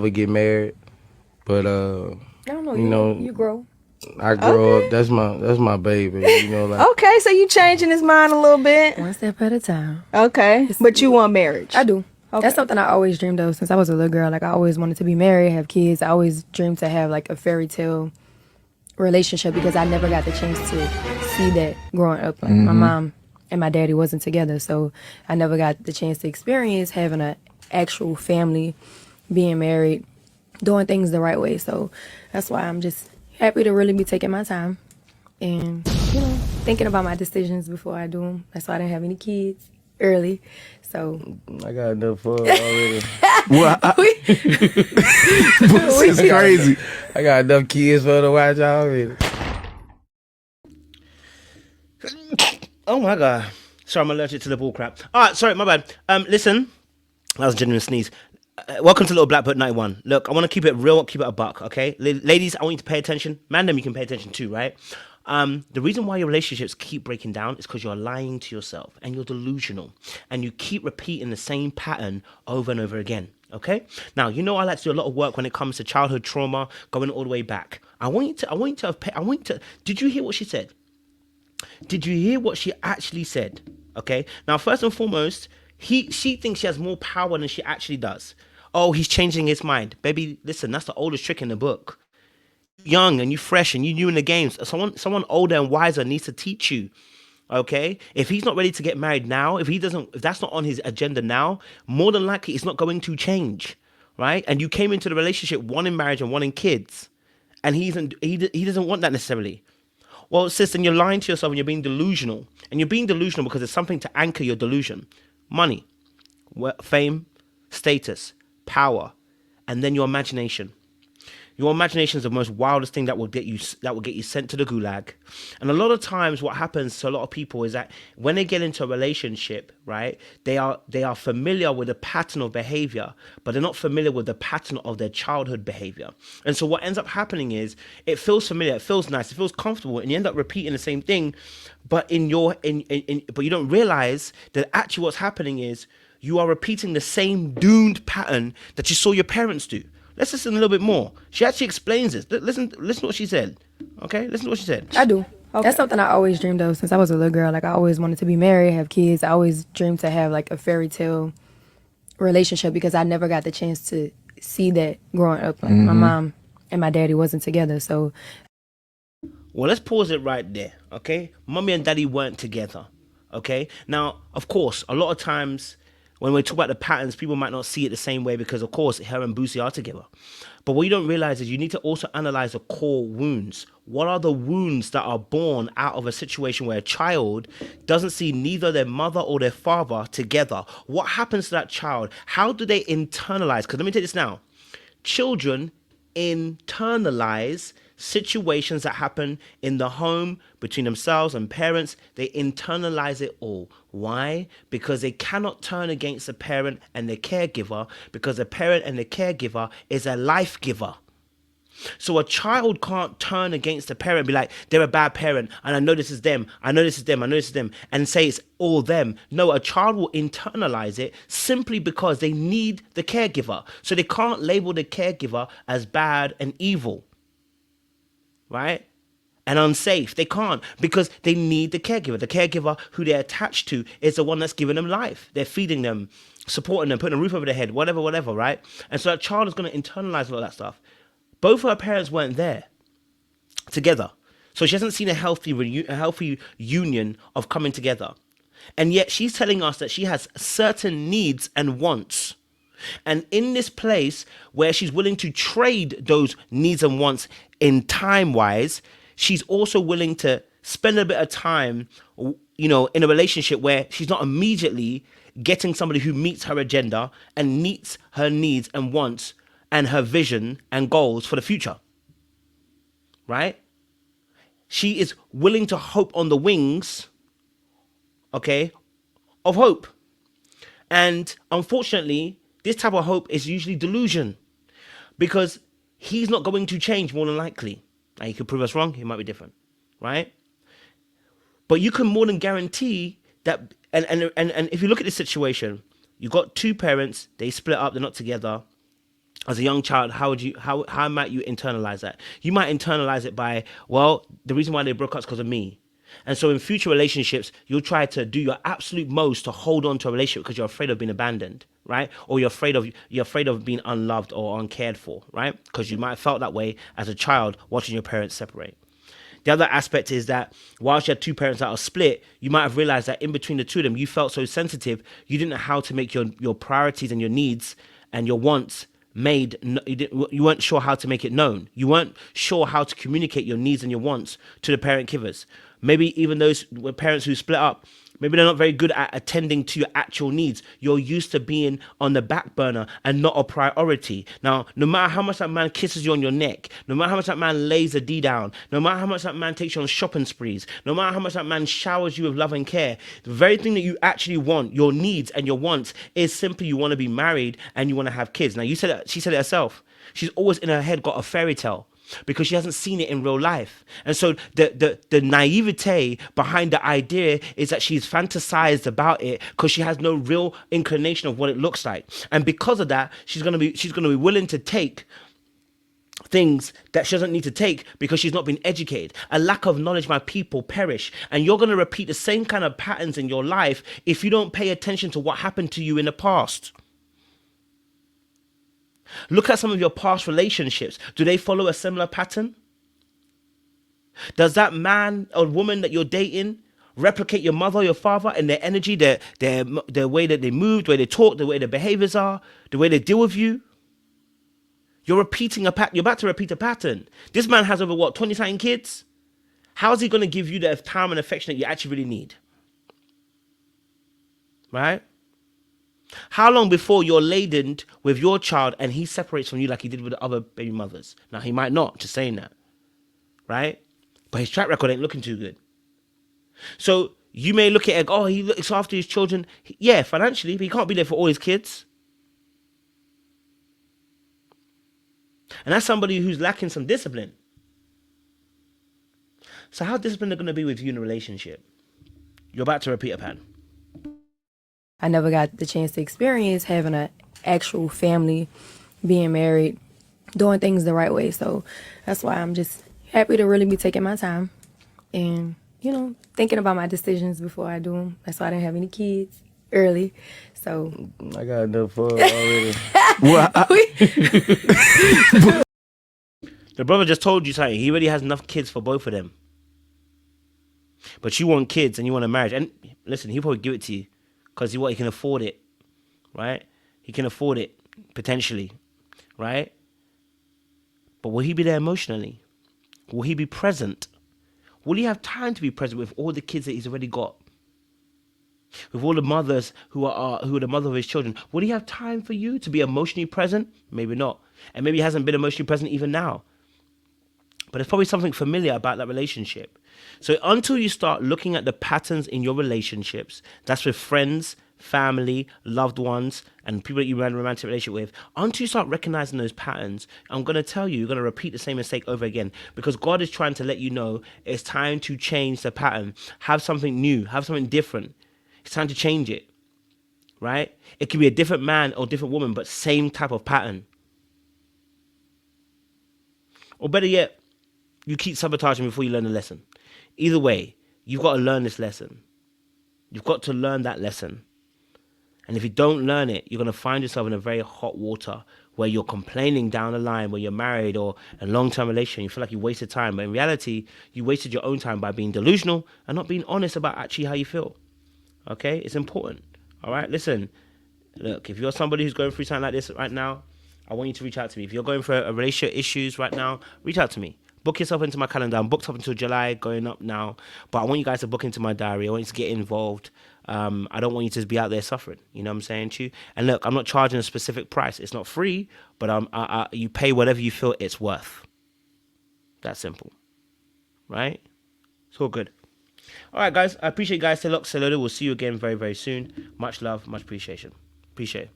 We get married, but I don't know. you know, You grow. I grow up. Okay. That's my baby. Like Okay, so you changing his mind a little bit. One step at a time. Okay, but you want marriage. I do. Okay. That's something I always dreamed of since I was a little girl. Like I always wanted to be married, have kids. I always dreamed to have like a fairy tale relationship because I never got the chance to see that growing up. Like my mom and my daddy wasn't together, so I never got the chance to experience having an actual family, being married, doing things the right way. So that's why I'm just happy to really be taking my time and thinking about my decisions before I do them. That's why I didn't have any kids early. So I got enough fun already. Well, this is crazy. I got enough kids for to watch already. Oh my god. Sorry, I'm allergic to the bull crap. Alright, sorry, my bad. Listen. That was a genuine sneeze. Welcome to Little Black Book 91. Look, I want to keep it real, keep it a buck, okay? Ladies, I want you to pay attention. Man, you can pay attention too, right? The reason why your relationships keep breaking down is because you're lying to yourself and you're delusional. And you keep repeating the same pattern over and over again, okay? Now, I like to do a lot of work when it comes to childhood trauma, going all the way back. Did you hear what she said? Did you hear what she actually said? Okay. Now, first and foremost, she thinks she has more power than she actually does. Oh, he's changing his mind. Baby, listen, that's the oldest trick in the book. Young and you fresh and you new in the games. Someone older and wiser needs to teach you. Okay. If he's not ready to get married now, if that's not on his agenda now, more than likely it's not going to change. Right. And you came into the relationship wanting marriage and wanting kids. And he doesn't want that necessarily. Well, sis, then you're lying to yourself and you're being delusional. And you're being delusional because there's something to anchor your delusion. Money, fame, status, power, and then your imagination. Your imagination is the most wildest thing that will get you sent to the gulag. And a lot of times what happens to a lot of people is that when they get into a relationship, right, they are familiar with a pattern of behavior, but they're not familiar with the pattern of their childhood behavior. And so what ends up happening is it feels familiar, it feels nice, it feels comfortable, and you end up repeating the same thing, but but you don't realize that actually what's happening is you are repeating the same doomed pattern that you saw your parents do. Let's listen a little bit more. She actually explains this. Listen to what she said. Okay, listen to what she said. I do. Okay. That's something I always dreamed of since I was a little girl. Like I always wanted to be married, have kids. I always dreamed to have like a fairy tale relationship because I never got the chance to see that growing up. Like my mom and my daddy wasn't together, so. Well, let's pause it right there. Okay, mommy and daddy weren't together. Okay, now of course, a lot of times when we talk about the patterns, people might not see it the same way because, of course, her and Boosie are together. But what you don't realize is you need to also analyze the core wounds. What are the wounds that are born out of a situation where a child doesn't see neither their mother or their father together? What happens to that child? How do they internalize? Because let me take this now. Children internalize situations that happen in the home between themselves and parents. They internalize it all. Why? Because they cannot turn against the parent and the caregiver, because the parent and the caregiver is a life giver. So a child can't turn against the parent and be like, they're a bad parent and I know this is them, I know this is them, I know this is them, and say it's all them. No, a child will internalize it simply because they need the caregiver. So they can't label the caregiver as bad and evil, right? And unsafe. They can't, because they need the caregiver. The caregiver who they're attached to is the one that's giving them life. They're feeding them, supporting them, putting a roof over their head, whatever, right? And so that child is going to internalize all that stuff. Both of her parents weren't there together. So she hasn't seen a healthy union of coming together. And yet she's telling us that she has certain needs and wants. And in this place where she's willing to trade those needs and wants in time-wise, she's also willing to spend a bit of time, in a relationship where she's not immediately getting somebody who meets her agenda and meets her needs and wants and her vision and goals for the future. Right? She is willing to hope on the wings, okay, of hope. And unfortunately, this type of hope is usually delusion, because he's not going to change more than likely. Now, he could prove us wrong. It might be different, right? But you can more than guarantee that. And if you look at this situation, you got two parents. They split up. They're not together. as a young child, how might you internalize that? You might internalize it by, well, the reason why they broke up is because of me. And so in future relationships, you'll try to do your absolute most to hold on to a relationship because you're afraid of being abandoned, right? Or you're afraid of being unloved or uncared for, right? Because you might have felt that way as a child watching your parents separate. The other aspect is that whilst you had two parents that are split, you might have realized that in between the two of them, you felt so sensitive, you didn't know how to make your priorities and your needs and your wants you weren't sure how to make it known. You weren't sure how to communicate your needs and your wants to the parent givers. Maybe even those parents who split up, maybe they're not very good at attending to your actual needs. You're used to being on the back burner and not a priority. Now, no matter how much that man kisses you on your neck, no matter how much that man lays a D down, no matter how much that man takes you on shopping sprees, no matter how much that man showers you with love and care, the very thing that you actually want, your needs and your wants, is simply you want to be married and you want to have kids. Now, she said it herself. She's always in her head got a fairy tale, because she hasn't seen it in real life. And so the naivete behind the idea is that she's fantasized about it because she has no real inclination of what it looks like. And because of that, she's gonna be willing to take things that she doesn't need to take because she's not been educated. A lack of knowledge, my people, perish. And you're going to repeat the same kind of patterns in your life if you don't pay attention to what happened to you in the past. Look at some of your past relationships. Do they follow a similar pattern? Does that man or woman that you're dating replicate your mother or your father and their energy, their way that they move, the way they talk, the way their behaviors are, the way they deal with you? You're repeating a pattern. You're about to repeat a pattern. This man has over 20-something kids? How is he going to give you the time and affection that you actually really need? Right? How long before you're laden with your child and he separates from you like he did with the other baby mothers? Now, he might not, just saying that, right? But his track record ain't looking too good. So you may look at it, oh, he looks after his children. Yeah, financially, but he can't be there for all his kids. And that's somebody who's lacking some discipline. So how disciplined are going to be with you in a relationship? You're about to repeat a pattern. I never got the chance to experience having an actual family, being married, doing things the right way. So that's why I'm just happy to really be taking my time and, thinking about my decisions before I do them. That's why I didn't have any kids early. So I got enough fun already. The brother just told you something. He already has enough kids for both of them. But you want kids and you want a marriage. And listen, he'll probably give it to you because he can afford it, right? He can afford it, potentially, right? But will he be there emotionally? Will he be present? Will he have time to be present with all the kids that he's already got? With all the mothers who are the mother of his children? Will he have time for you to be emotionally present? Maybe not. And maybe he hasn't been emotionally present even now. But there's probably something familiar about that relationship. So until you start looking at the patterns in your relationships, that's with friends, family, loved ones, and people that you run a romantic relationship with, until you start recognizing those patterns, I'm going to tell you, you're going to repeat the same mistake over again, because God is trying to let you know it's time to change the pattern. Have something new, have something different. It's time to change it, right? It could be a different man or different woman, but same type of pattern. Or better yet, you keep sabotaging before you learn the lesson. Either way, you've got to learn this lesson. You've got to learn that lesson. And if you don't learn it, you're going to find yourself in a very hot water where you're complaining down the line when you're married or in a long-term relationship. You feel like you wasted time. But in reality, you wasted your own time by being delusional and not being honest about actually how you feel. Okay? It's important. All right? Listen, look, if you're somebody who's going through something like this right now, I want you to reach out to me. If you're going through a relationship issues right now, reach out to me. Book yourself into my calendar. I'm booked up until July, going up now. But I want you guys to book into my diary. I want you to get involved. I don't want you to be out there suffering. You know what I'm saying to you? And look, I'm not charging a specific price. It's not free, but you pay whatever you feel it's worth. That's simple. Right? It's all good. All right, guys. I appreciate you guys. Say look, saludo. We'll see you again very, very soon. Much love, much appreciation. Appreciate it.